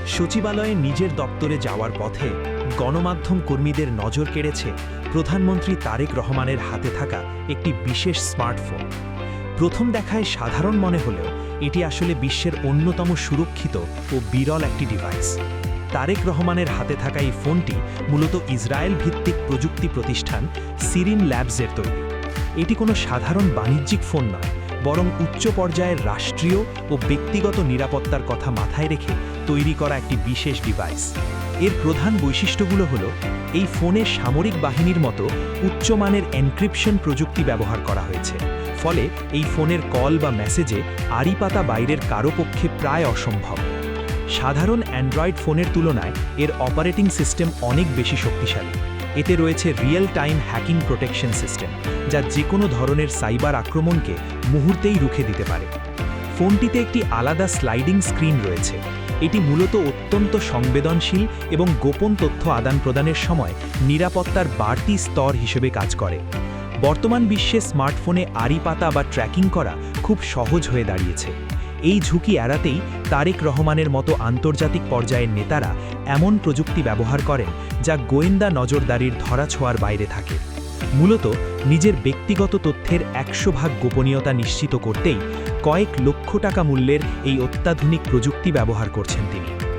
সচিবালয়ে নিজের দপ্তরে যাওয়ার পথে গণমাধ্যম কর্মীদের নজর কেড়েছে প্রধানমন্ত্রী তারেক রহমানের হাতে থাকা একটি বিশেষ স্মার্টফোন। প্রথম দেখায় সাধারণ মনে হলেও এটি আসলে বিশ্বের অন্যতম সুরক্ষিত ও বিরল একটি ডিভাইস। তারেক রহমানের হাতে থাকা এই ফোনটি মূলত ইসরায়েল ভিত্তিক প্রযুক্তি প্রতিষ্ঠান সিরিন ল্যাবসের তৈরি। এটি কোনো সাধারণ বাণিজ্যিক ফোন নয়, বরং উচ্চ পর্যায়ের রাষ্ট্রীয় ও ব্যক্তিগত নিরাপত্তার কথা মাথায় রেখে তৈরি করা একটি বিশেষ ডিভাইস। এর প্রধান বৈশিষ্ট্যগুলো হলো, এই ফোনে সামরিক বাহিনীর মতো উচ্চমানের এনক্রিপশন প্রযুক্তি ব্যবহার করা হয়েছে, ফলে এই ফোনের কল বা মেসেজে আড়ি পাতা বাইরের কারো পক্ষে প্রায় অসম্ভব। সাধারণ অ্যান্ড্রয়েড ফোনের তুলনায় এর অপারেটিং সিস্টেম অনেক বেশি শক্তিশালী। এতে রয়েছে real time hacking protection system, যা যে কোনো ধরনের সাইবার আক্রমণকে মুহূর্তেই রুখে দিতে পারে। ফোনটিতে একটি আলাদা স্লাইডিং স্ক্রিন রয়েছে। এটি মূলত অত্যন্ত সংবেদনশীল এবং গোপন তথ্য আদান প্রদানের সময় নিরাপত্তার বাড়তি স্তর হিসেবে কাজ করে। বর্তমান বিশ্বে স্মার্টফোনে আড়ি পাতা বা ট্র্যাকিং করা খুব সহজ হয়ে দাঁড়িয়েছে। এই ঝুঁকি এড়াতেই তারেক রহমানের মতো আন্তর্জাতিক পর্যায়ের নেতারা এমন প্রযুক্তি ব্যবহার করেন যা গোয়েন্দা নজরদারির ধরাছোঁয়ার বাইরে থাকে। মূলত নিজের ব্যক্তিগত তথ্যের 100% গোপনীয়তা নিশ্চিত করতেই কয়েক লক্ষ টাকা মূল্যের এই অত্যাধুনিক প্রযুক্তি ব্যবহার করছেন তিনি।